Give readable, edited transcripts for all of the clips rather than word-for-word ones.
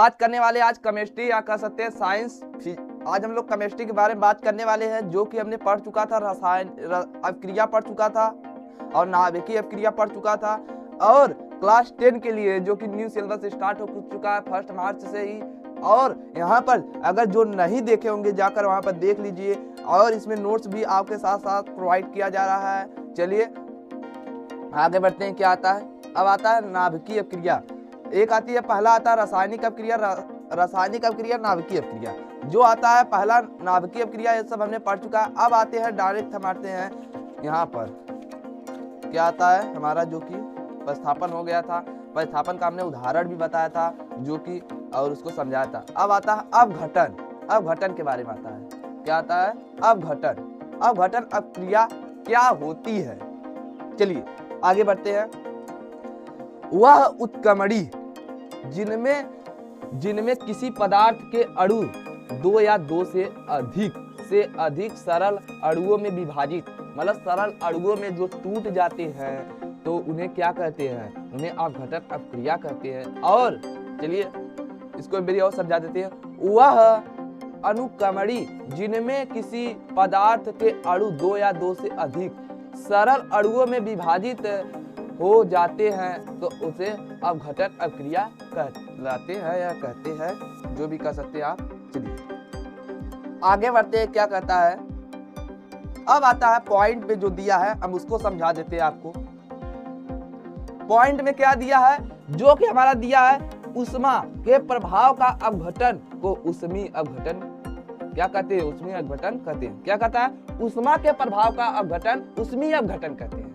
बात करने वाले आज केमिस्ट्री या कह सकते हैं साइंस। आज हम लोग केमिस्ट्री के बारे में बात करने वाले हैं, जो कि हमने पढ़ चुका था, रसायन अभिक्रिया पढ़ चुका था और नाभिकीय अभिक्रिया पढ़ चुका था। और क्लास 10 के लिए जो कि न्यू सिलेबस स्टार्ट हो चुका है 1 मार्च से ही। और यहाँ पर अगर जो नहीं देखे होंगे जाकर वहाँ पर देख लीजिए, और इसमें नोट्स भी आपके साथ साथ प्रोवाइड किया जा रहा है। चलिए आगे बढ़ते हैं। क्या आता है? अब आता है नाभिकीय अभिक्रिया। एक आती है, पहला आता है रासायनिक अभिक्रिया, रासायनिक अभिक्रिया, नाभिकीय अभिक्रिया। जो आता है पहला नाभिकीय अभिक्रिया, ये सब हमने पढ़ चुका है। अब आते हैं डायरेक्ट, हम आते हैं यहाँ पर। क्या आता है हमारा, जो कि प्रतिस्थापन हो गया था, प्रतिस्थापन का हमने उदाहरण भी बताया था जो कि, और उसको समझाया था। अब आता है अपघटन। अपघटन के बारे में आता है। क्या आता है? अपघटन। अपघटन अभिक्रिया क्या होती है? चलिए आगे बढ़ते हैं। वह उत्क्रमणी जिनमें किसी पदार्थ के अणु 2 या 2 से अधिक सरल अणुओं में विभाजित, मतलब सरल अणुओं में जो टूट जाते हैं तो उन्हें क्या कहते हैं? उन्हें अपघटन अभिक्रिया कहते हैं। और चलिए इसको मेरी और समझा देते हैं। वह अनुक्रमणी जिनमें किसी पदार्थ के अणु 2 या 2 से अधिक सरल अणुओं में विभाजित हो जाते हैं तो उसे अपघटन अभिक्रिया कहलाते हैं या कहते हैं, जो भी कह सकते हैं आप। चलिए आगे बढ़ते हैं। क्या कहता है? अब आता है पॉइंट में जो दिया है, हम उसको समझा देते हैं आपको। पॉइंट में क्या दिया है? जो कि हमारा दिया है, ऊष्मा के प्रभाव का अपघटन को ऊष्मीय अपघटन क्या कहते हैं? ऊष्मीय अपघटन कहते हैं। क्या कहता है? ऊष्मा के प्रभाव का अपघटन ऊष्मीय अपघटन कहते हैं।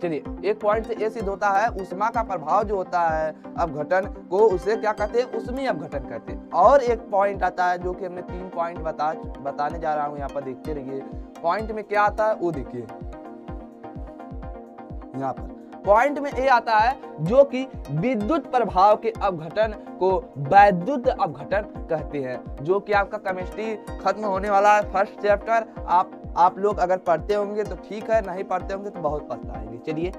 चलिए एक पॉइंट से ये सिद्ध होता है, ऊष्मा का प्रभाव जो होता है अपघटन को, उसे क्या कहते हैं? ऊष्मीय अपघटन कहते हैं। और एक पॉइंट आता है जो कि हमने 3 पॉइंट बताने जा रहा हूँ, यहाँ पर देखते रहिए। पॉइंट में क्या आता है वो देखिए। यहाँ पर पॉइंट में ये आता है जो कि विद्युत प्रभाव के अपघटन को वैद्युत अपघटन कहते हैं। जो कि आपका केमिस्ट्री खत्म होने वाला है, फर्स्ट चैप्टर। आप लोग अगर पढ़ते होंगे तो ठीक है, नहीं पढ़ते होंगे तो बहुत पछताएंगे। चलिए,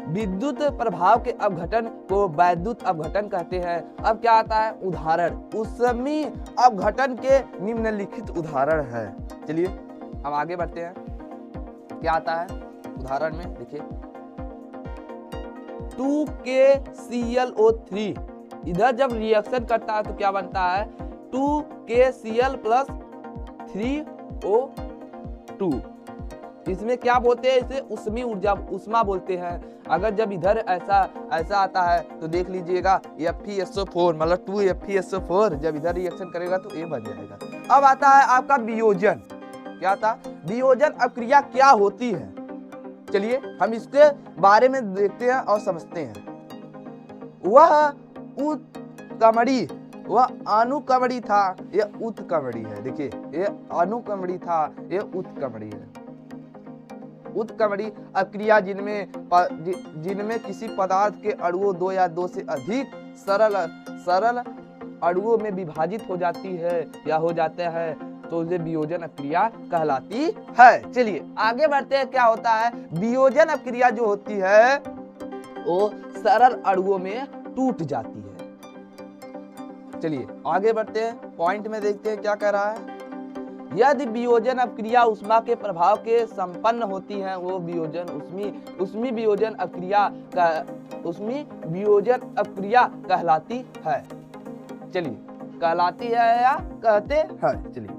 विद्युत प्रभाव के अपघटन को वैद्युत अपघटन कहते हैं। अब क्या आता है? उदाहरण। ऊष्मीय अपघटन के निम्नलिखित उदाहरण है। चलिए हम आगे बढ़ते हैं। क्या आता है उदाहरण में? देखिए 2KClO3 इधर जब रिएक्शन करता है तो क्या बनता है? 2KCl + 3O2। इसमें क्या बोलते हैं? इसे ऊष्मीय ऊर्जा, ऊष्मा बोलते हैं। अगर जब इधर ऐसा आता है तो देख लीजिएगा FeSO4, मतलब 2FeSO4 जब इधर रिएक्शन करेगा तो ये बन जाएगा। अब आता है आपका वियोजन। क्या था? वियोजन अभिक्रिया क्या होती है? चलिए हम इसके बारे में देखते हैं और समझते हैं। वह उत्क्रमणी, वह अनुक्रमणी था, यह उत्क्रमणी है। देखिए ये अनुक्रमणी था, यह उत्क्रमणी है। उत्क्रमणी अभिक्रिया जिनमें किसी पदार्थ के अणुओं 2 या 2 से अधिक सरल अणुओं में विभाजित हो जाती है या हो जाता है तो उसे वियोजन अभिक्रिया कहलाती है। चलिए आगे बढ़ते हैं। क्या होता है? वियोजन अभिक्रिया जो होती है वो सरल अणुओं में टूट जाती है। चलिए आगे बढ़ते हैं। पॉइंट में देखते हैं क्या कह रहा है। यदि वियोजन अभिक्रिया ऊष्मा के प्रभाव के संपन्न होती है, वो वियोजन ऊष्मीय वियोजन अभिक्रिया कहलाती है। चलिए कहलाती है या कहते हैं। चलिए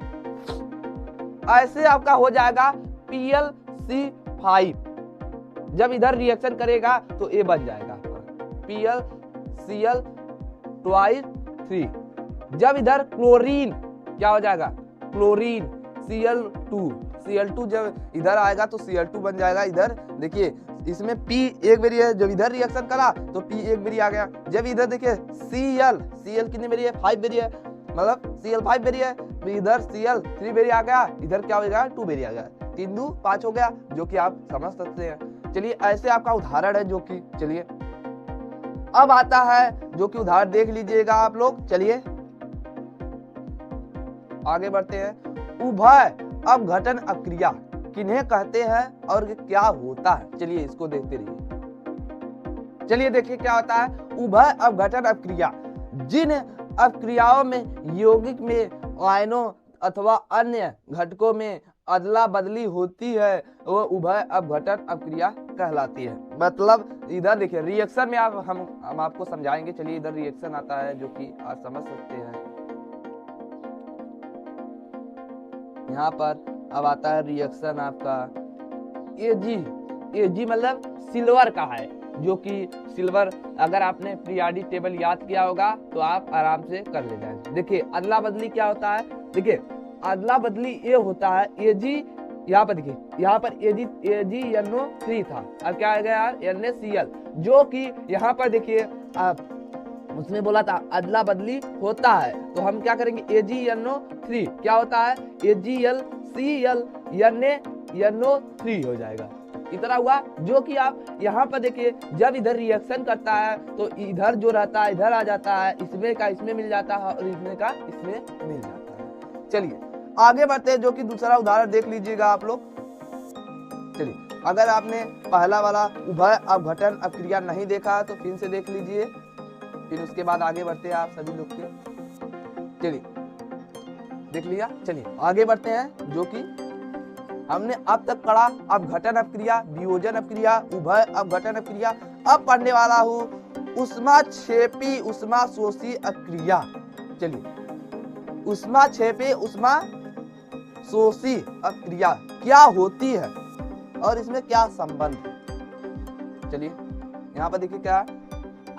ऐसे आपका हो जाएगा PlC5। जब इधर रिएक्शन करेगा तो ये बन जाएगा आपका PlCl2। जब इधर क्लोरीन क्या हो जाएगा? क्लोरीन Cl2 जब इधर आएगा तो Cl2 बन जाएगा। इधर देखिए इसमें P एक बेरी है, जब इधर रिएक्शन करा तो P एक बेरी आ गया। जब इधर देखिए Cl कितनी बेरी है? 5 बेरी है, मतलब Cl 5 बेरी है। इधर Cl 3 बेरी आ गया, इधर क्या हो गया? 2 बेरी आ गया। 3 2 5 हो गया, जो कि आप समझ सकते हैं। चलिए ऐसे आपका उदाहरण है जो कि, चलिए अब आता है जो कि उदाहरण देख लीजिएगा आप लोग। चलिए आगे बढ़ते हैं। उभय अपघटन अभिक्रिया किन्हें कहते हैं और क्या होता है? चलिए इसको देखते रहिए। चलिए देखिए क्या होता है। उभय अपघटन अभिक्रिया जिन अपक्रियाओं में यौगिक में आयनों अथवा अन्य घटकों में अदला बदली होती है वो उभय अपघटन अपक्रिया कहलाती है। मतलब इधर देखिए रिएक्शन में हम आपको समझाएंगे। चलिए इधर रिएक्शन आता है जो कि आप समझ सकते हैं। यहाँ पर अब आता है रिएक्शन आपका एजी मतलब सिल्वर का है, जो कि सिल्वर अगर आपने पीरियोडिक टेबल याद किया होगा तो आप आराम से कर ले जाएंगे। देखिए अदला बदली क्या होता है, देखिए अदला बदली ये होता है एजी, यहाँ पर देखिए यहाँ पर AgNO3 था, अब क्या आ गया यार NaCl, जो कि यहाँ पर देखिए उसने बोला था अदला बदली होता है तो हम क्या करेंगे AgNO3 क्या होता है AgCl NaNO3 हो जाएगा। इतना हुआ, जो कि आप यहाँ पर देखिए जब इधर रिएक्शन करता है तो इधर जो रहता है इधर आ जाता है, इसमें का इसमें मिल जाता है और इसमें का इसमें मिल जाता है। चलिए आगे बढ़ते हैं, जो कि दूसरा उदाहरण देख लीजिएगा आप लोग। चलिए अगर आपने पहला वाला उभय अपघटन अपक्रिया नहीं देखा है तो फिर से देख लीजिए, फिर उसके बाद आगे बढ़ते हैं आप सभी लोग के। चलिए देख लिया, चलिए आगे बढ़ते हैं। जो कि हमने अब तक पढ़ा अपघटन अपक्रिया, वियोजन अपक्रिया, उभय अपघटन अपक्रिया। अब पढ़ने वाला हूँ ऊष्माक्षेपी ऊष्माशोषी अपक्रिया। चलिए ऊष्माक्षेपी ऊष्माशोषी अपक्रिया क्या होती है और इसमें क्या संबंध है। चलिए यहाँ पर देखिए क्या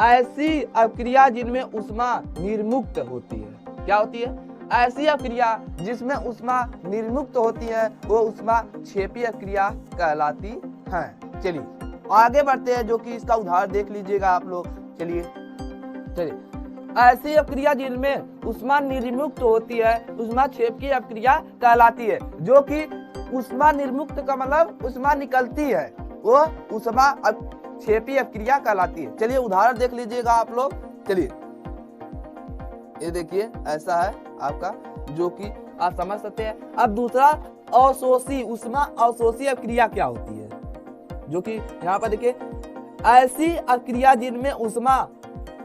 ऐसी अपक्रिया जिनमें ऊष्मा निर्मुक्त होती है। क्या होती है ऐसी अपक्रिया जिसमें ऊष्मा निर्मुक्त होती है वो ऊष्माक्षेपी अपक्रिया कहलाती है। चलिए आगे बढ़ते हैं, जो कि इसका उदाहरण देख लीजिएगा आप लोग। चलिए ऐसी अपक्रिया जिनमें ऊष्मा निर्मुक्त होती है ऊष्माक्षेपी अपक्रिया कहलाती है। जो कि ऊष्मा निर्मुक्त का मतलब ऊष्मा निकलती है वो ऊष्माक्षेपी अपक्रिया कहलाती है। चलिए उदाहरण देख लीजिएगा आप लोग। चलिए ये देखिए ऐसा है आपका, जो कि आप समझ सकते हैं। अब दूसरा अशोषी ऊष्मा अशोषी अपक्रिया क्या होती है, जो कि यहाँ पर देखिए ऐसी अपक्रिया जिनमें ऊष्मा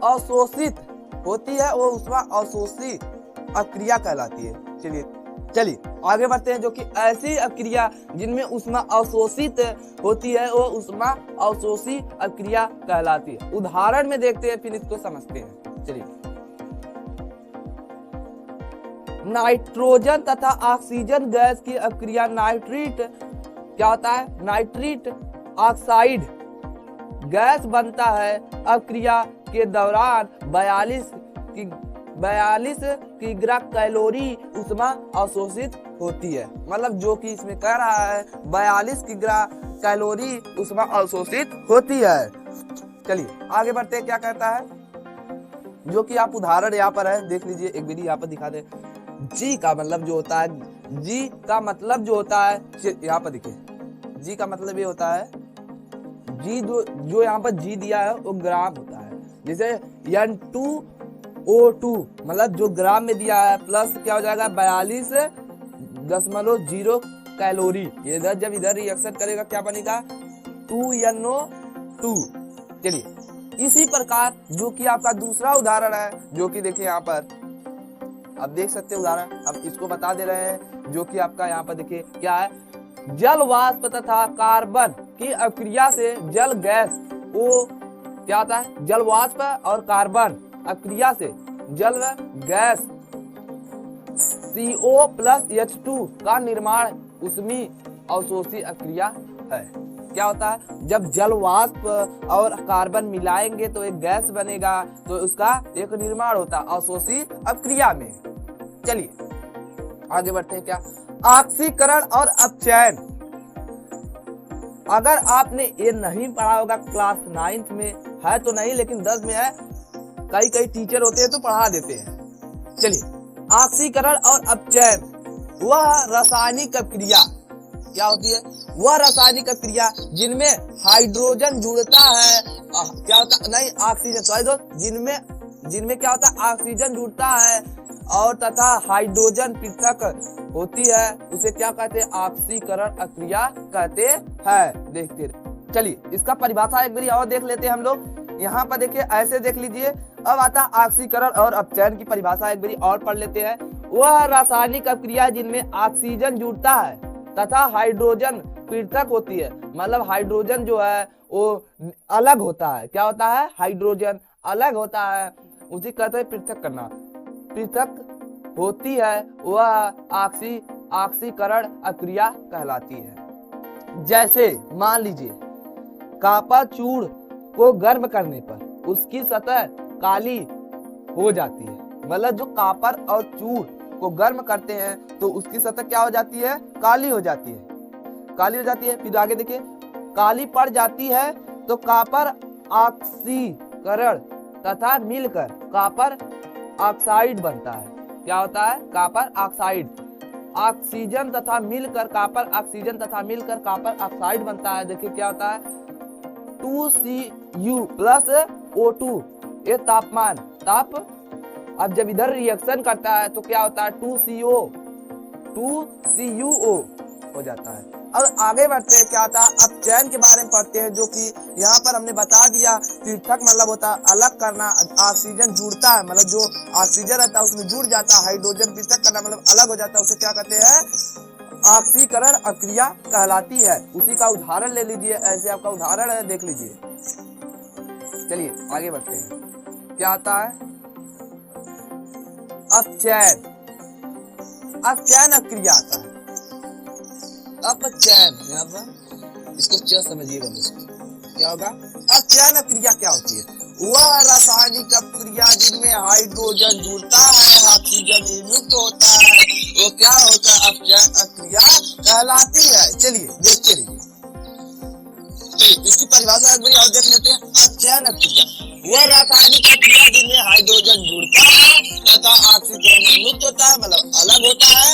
अशोषित होती है वो ऊष्मा अशोषी अपक्रिया कहलाती है। चलिए आगे बढ़ते हैं, जो कि ऐसी अपक्रिया जिनमें ऊष्मा अशोषित होती है वो ऊष्मा अशोषी अपक्रिया कहलाती है। उदाहरण में देखते हैं फिर इसको समझते हैं। चलिए नाइट्रोजन तथा ऑक्सीजन गैस की अपक्रिया नाइट्रिट क्या होता है नाइट्रिट ऑक्साइड गैस बनता है। अपक्रिया के दौरान 42 किग्रा कैलोरी ऊष्मा अवशोषित होती है। मतलब जो कि इसमें कह रहा है 42 किग्रा कैलोरी ऊष्मा अवशोषित होती है। चलिए आगे बढ़ते हैं, क्या कहता है, जो कि आप उदाहरण यहाँ पर है देख लीजिए। एक विधि यहाँ पर दिखा दे। जी का मतलब जो होता है यहाँ पर देखिए जी का मतलब ये होता है जी जो यहाँ पर जी दिया है वो ग्राम होता है। जैसे N2O2 मतलब जो ग्राम में दिया है प्लस क्या हो जाएगा 42.0 कैलोरी। इधर जब इधर रिएक्शन करेगा क्या बनेगा 2NO2। चलिए इसी प्रकार जो कि आपका दूसरा उदाहरण है, जो कि देखिए यहाँ पर अब देख सकते हैं उदाहरण। अब इसको बता दे रहे हैं, जो कि आपका यहाँ पर देखिए क्या है जल वाष्प तथा कार्बन की अपक्रिया से जल गैस वो क्या होता है जल वाष्प और कार्बन अपक्रिया से जल गैस CO+H2 का निर्माण ऊष्मी अवशोषी अपक्रिया है। क्या होता है जब जल वाष्प और कार्बन मिलाएंगे तो एक गैस बनेगा, तो उसका एक निर्माण होता है अवशोषी अपक्रिया में। चलिए आगे बढ़ते हैं, क्या ऑक्सीकरण और अपचयन। अगर आपने ये नहीं पढ़ा होगा क्लास 9th में है तो नहीं, लेकिन 10 में है, कई टीचर होते हैं तो पढ़ा देते हैं। चलिए ऑक्सीकरण और अपचयन वह रासायनिक अपक्रिया क्या होती है, वह रासायनिक अपक्रिया जिनमें हाइड्रोजन जुड़ता है क्या होता नहीं ऑक्सीजन सॉरी दोस्त जिनमें क्या होता है ऑक्सीजन जुड़ता है और तथा हाइड्रोजन पृथक होती है, उसे क्या कहते हैं ऑक्सीकरण अपक्रिया कहते हैं। देखते चलिए इसका परिभाषा एक बार और देख लेते हैं हम लोग। यहाँ पर देखिए ऐसे देख लीजिए। अब आता ऑक्सीकरण और अपचयन की परिभाषा एक बारी और पढ़ लेते हैं। वह रासायनिक अभिक्रिया जिनमें ऑक्सीजन जुड़ता है तथा हाइड्रोजन पृथक होती है, मतलब हाइड्रोजन जो है वो अलग होता है। क्या होता है? हाइड्रोजन अलग होता है, उसी कहते हैं पृथक करना। पृथक होती है वह ऑक्सीकरण अभिक्रिया कहलाती है। जैसे मान लीजिए कॉपर चूड़ को गर्म करने पर उसकी सतह काली हो जाती है, मतलब जो कॉपर और चूड़ को गर्म करते हैं तो उसकी सतह क्या हो जाती है? काली हो जाती है, काली हो जाती है। फिर आगे देखिए, काली पड़ जाती है तो कॉपर ऑक्सीकरण तथा मिलकर कॉपर ऑक्साइड बनता है। क्या होता है? Copper oxide. ऑक्सीजन तथा मिलकर कॉपर ऑक्सीजन तथा मिलकर कॉपर ऑक्साइड बनता है। देखिए क्या होता है? 2Cu प्लस O2, ये तापमान ताप। अब जब इधर रिएक्शन करता है तो क्या होता है? 2CuO हो जाता है। अब आगे बढ़ते हैं, क्या आता है? अपचयन के बारे में पढ़ते हैं, जो कि यहाँ पर हमने बता दिया। पृथक मतलब होता है अलग करना, ऑक्सीजन जुड़ता है मतलब जो ऑक्सीजन रहता है उसमें जुड़ जाता है, हाइड्रोजन पृथक करना मतलब अलग हो जाता है, उसे क्या कहते हैं? ऑक्सीकरण अभिक्रिया कहलाती है। उसी का उदाहरण ले लीजिए, ऐसे आपका उदाहरण है, देख लीजिए। चलिए आगे बढ़ते हैं। क्या आता है? अपचयन। अपचयन अभिक्रिया आता है। अपचयन, यहाँ पर इसको च समझिएगा दोस्तों, क्या होगा? अपचयन अभिक्रिया क्या होती है? वह रासायनिक अभिक्रिया जिनमें हाइड्रोजन जुड़ता है, ऑक्सीजन युक्त होता है, वो क्या होता है? अपचयन अभिक्रिया कहलाती है। चलिए देखते रहिए, इसकी परिभाषा एक बार और देख लेते हैं। अपचयन अभिक्रिया वह रासायनिक अभिक्रिया जिनमें हाइड्रोजन जुड़ता है तथा ऑक्सीजन युक्त होता है, मतलब अलग होता है,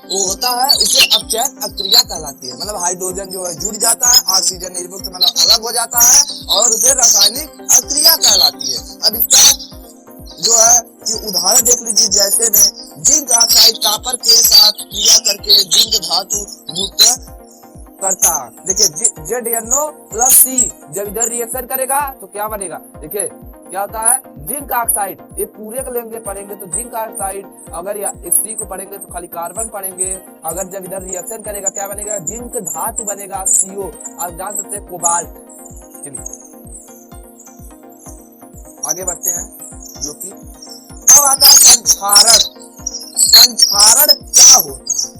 वो होता है, उसे अपचयन अभिक्रिया कहलाती है। मतलब हाइड्रोजन जो है जुड़ जाता है, ऑक्सीजन निर्मुक्त मतलब अलग हो जाता है, और उसे रासायनिक अभिक्रिया कहलाती है। अब इसका जो है कि उदाहरण देख लीजिए। जैसे में जिंक ऑक्साइड कॉपर के साथ क्रिया करके जिंक धातु मुक्त करता है। देखिए ZnO प्लस C जब इधर रिएक्शन करेगा तो क्या बनेगा? देखिए क्या होता है? जिंक ऑक्साइड, ये पूरे को लेंगे पढ़ेंगे तो जिंक ऑक्साइड, अगर इस C को पढ़ेंगे तो खाली कार्बन पढ़ेंगे। अगर जब इधर रिएक्शन करेगा क्या बनेगा? जिंक धातु बनेगा CO, आप जान सकते हैं कोबाल्ट। चलिए आगे बढ़ते हैं, जो कि अब आता है संक्षारण। संक्षारण क्या होता है?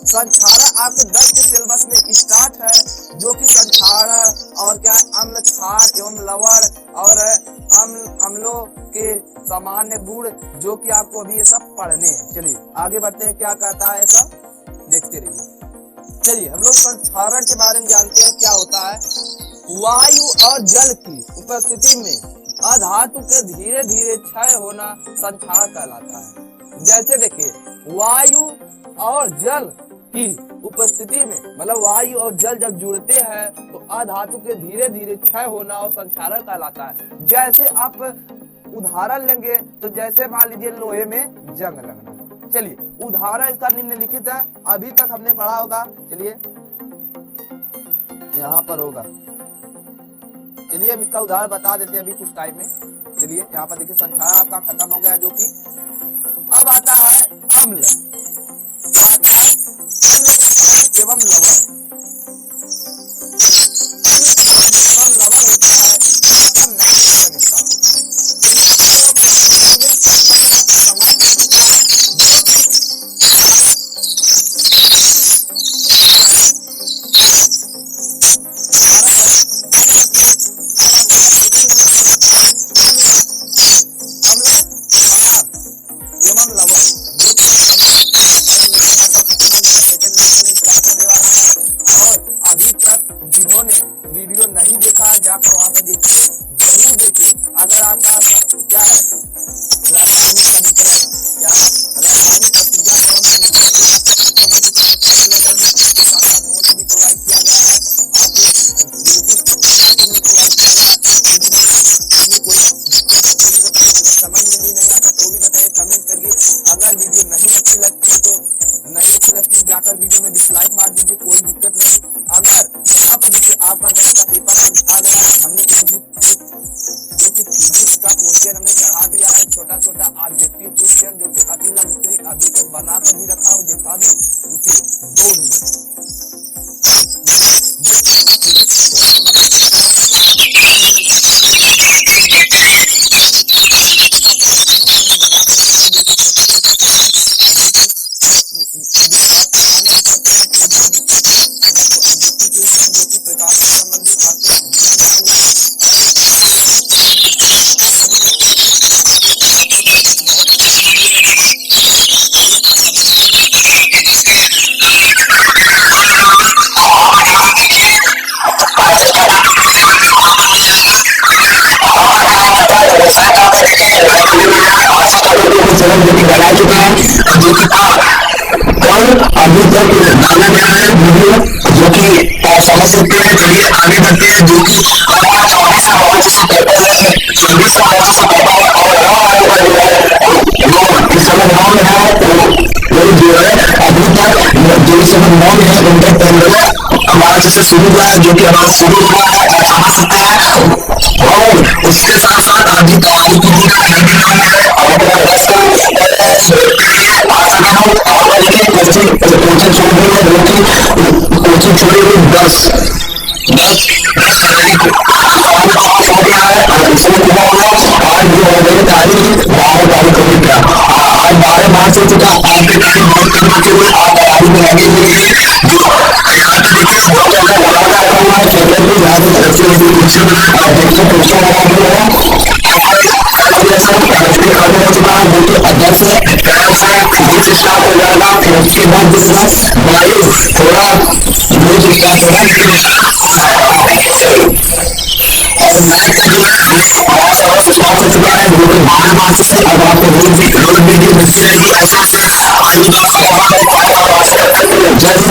संक्षारण आपके 10 के सिलेबस में स्टार्ट है, जो कि संक्षारण और क्या है? अम्ल क्षार एवं लवण और अम्लों के सामान्य गुण, जो कि आपको अभी ये सब पढ़ने हैं। चलिए आगे बढ़ते हैं, क्या कहता है सब देखते रहिए। चलिए हम लोग संक्षारण के बारे में जानते हैं। क्या होता है? वायु और जल की उपस्थिति में अधातु के धीरे धीरे क्षय होना संक्षारण कहलाता है। जैसे देखिए वायु और जल की उपस्थिति में, मतलब वायु और जल जब जुड़ते हैं तो अधातु के धीरे धीरे क्षय होना और संक्षारण कहलाता है। जैसे आप उदाहरण लेंगे तो जैसे मान लीजिए लोहे में जंग लगना। चलिए उदाहरण इसका निम्नलिखित है, अभी तक हमने पढ़ा होगा। चलिए यहाँ पर होगा। चलिए हम इसका उदाहरण बता देते हैं अभी कुछ टाइम में। चलिए यहाँ पर देखिए संक्षारण आपका खत्म हो गया, जो कि अब आता है अम्ल। क्या आता है? अम्ल क्षार एवं लवण। लवण होता है, इसका नाम से निष्कासित होता है। वीडियो नहीं देखा है जाकर वहां पर देखिए, जरूर देखिए। अगर आपका क्या है रासायनिक समीकरण, क्या रासायनिक प्रक्रिया एवं समीकरण नोट भी प्रोवाइड किया गया है, आप समझ में भी नहीं आता तो भी बताइए, कमेंट करिए। अगर वीडियो नहीं अच्छी लगती तो नहीं अच्छी लगती जाकर वीडियो में डिसलाइक मार दीजिए, कोई दिक्कत नहीं। अगर यहाँ पर देखिए आपका 10 का पेपर आ गया, हमने जो कि फिजिक्स का क्वेश्चन हमने चढ़ा दिया है, छोटा छोटा ऑब्जेक्टिव क्वेश्चन जो कि अति लंबी अभी तक बना कर भी रखा हो, दिखा दो क्योंकि 2 मिनट प्रकाश से संबंधित बातें बना चुका है, जो कि अभी तक डाला गया है वीडियो, जो कि समझ सकते हैं। चलिए आगे बढ़ते हैं, जो कि आपका 24 मार्च से पेपर है, 24 मार्च से पेपर है और इस समय 9 में है, तो जो है अभी तक जो इस समय 9 में है उनका 15 मार्च से शुरू हुआ है, जो कि अब शुरू हुआ है, आप समझ सकते हैं। और उसके साथ साथ अभी तैयारी कीजिएगा, वेबिनार है और 10 का कोचिंग छोड़ दी है, कोचिंग छोड़ी हुई 10 फरवरी को हो गया है। इसमें क्या होगा, आज जो हो गई तारीख 12 तारीख को क्या आज 12 मार्च हो चुका, आपकी तारीख बहुत कम बची हुई, आप तैयारी में लगे हुए हैं। जो यहाँ पे देखिए बहुत ज्यादा लगातार आता हुआ है, फेवरेट में यहाँ पे तरक्की क्वेश्चन आप देखिए क्वेश्चन लगा हुआ है, खत्म हो चुका है, जो कि अध्यक्ष है फिजिक्स स्टार्ट हो जाएगा, फिर उसके बाद जो है बायो थोड़ा न्यूज स्टार्ट होगा, और मैथ का जो है बहुत सारा स्टार्ट हो चुका है, जो कि 12 मार्च से अब आपको रोज वीडियो मिलती रहेगी। ऐसे ऐसे आगे का जल्द